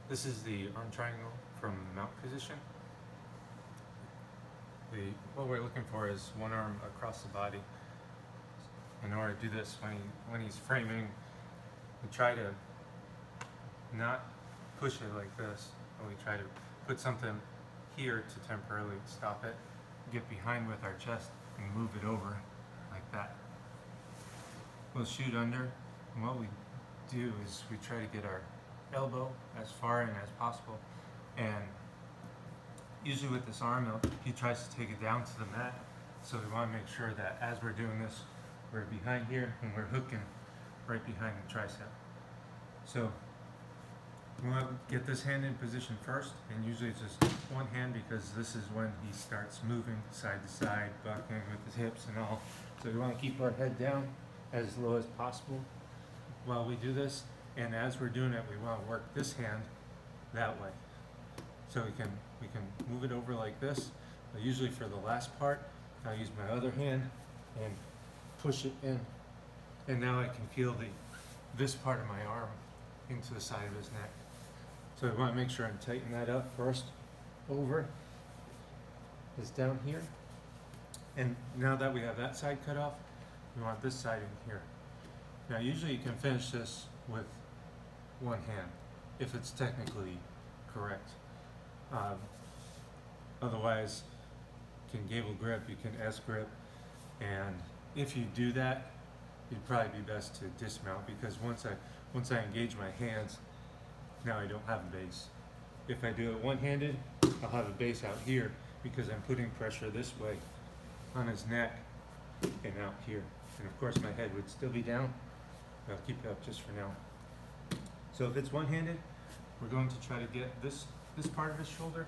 This is the arm triangle from mount position. What we're looking for is one arm across the body. In order to do this, when he's framing, we try to not push it like this, and we try to put something here to temporarily stop it, get behind with our chest, and move it over like that. We'll shoot under, and what we do is we try to get our elbow as far in as possible, and usually with this arm, he tries to take it down to the mat, so we want to make sure that as we're doing this, we're behind here and we're hooking right behind the tricep. So we want to get this hand in position first, and usually it's just one hand because this is when he starts moving side to side, bucking with his hips and all. So we want to keep our head down as low as possible while we do this, and as we're doing it, we want to work this hand that way. So we can move it over like this, but usually for the last part, I'll use my other hand and push it in, and now I can feel this part of my arm into the side of his neck. So I want to make sure I'm tightening that up first. Over is down here, and now that we have that side cut off, we want this side in here. Now usually you can finish this with one hand if it's technically correct. Otherwise, you can gable grip, you can S grip, and if you do that, it'd probably be best to dismount, because once I engage my hands, now I don't have a base. If I do it one-handed, I'll have a base out here because I'm putting pressure this way on his neck and out here. And of course my head would still be down, but I'll keep it up just for now. So if it's one-handed, we're going to try to get this part of his shoulder,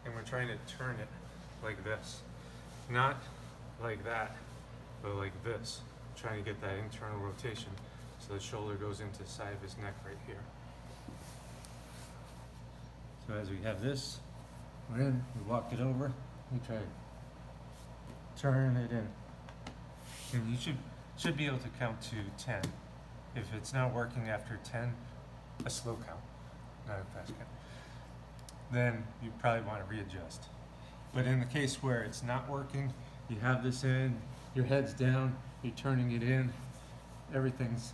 and we're trying to turn it like this. Not like that, but like this. Trying to get that internal rotation so the shoulder goes into the side of his neck right here. So as we have this, we're in, we walk it over, we try to turn it in. And you should be able to count to 10. If it's not working after 10, a slow count, not a fast count. Then you probably want to readjust. But in the case where it's not working, you have this in, your head's down, you're turning it in, everything's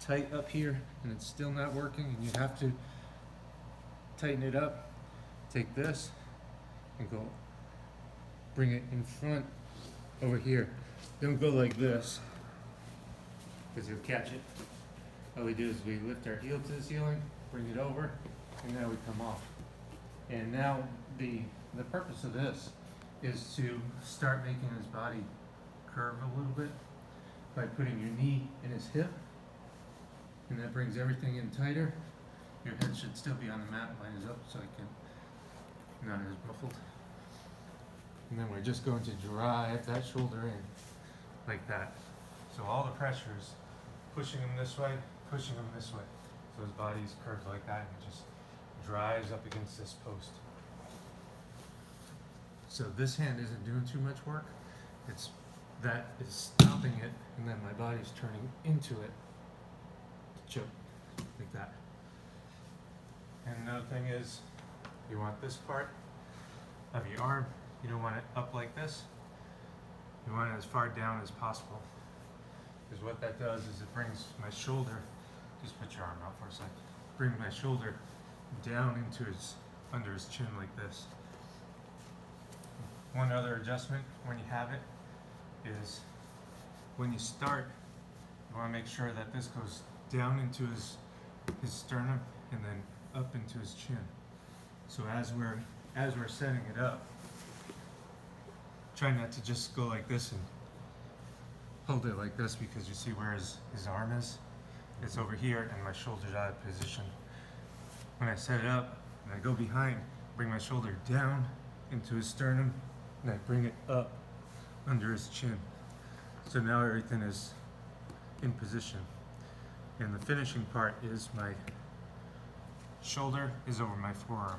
tight up here, and it's still not working, and you have to tighten it up. Take this and go bring it in front over here. Don't go like this, because you'll catch it. All we do is we lift our heel to the ceiling, bring it over, and now we come off. And now the purpose of this is to start making his body curve a little bit by putting your knee in his hip, and that brings everything in tighter. Your head should still be on the mat, line is up so I can, not as muffled. And then we're just going to drive that shoulder in like that. So all the pressure is pushing him this way, pushing him this way. So his body's curved like that, and it just drives up against this post. So this hand isn't doing too much work. It's that is stopping it, and then my body's turning into it to choke like that. And another thing is, you want this part of your arm, you don't want it up like this. You want it as far down as possible. Because what that does is it brings my shoulder, just put your arm out for a second, bring my shoulder down into under his chin like this. One other adjustment when you have it is when you start, you want to make sure that this goes down into his sternum and then up into his chin. So as we're setting it up, try not to just go like this and hold it like this, because you see where his arm is? It's over here and my shoulder's out of position. When I set it up and I go behind, bring my shoulder down into his sternum, and I bring it up under his chin. So now everything is in position. And the finishing part is my shoulder is over my forearm.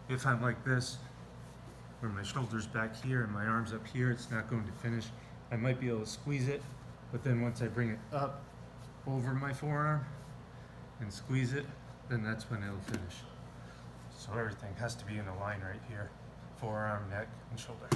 If I'm like this, where my shoulder's back here and my arm's up here, it's not going to finish. I might be able to squeeze it, but then once I bring it up over my forearm and squeeze it, then that's when it'll finish. So everything has to be in a line right here. Forearm, neck, and shoulder.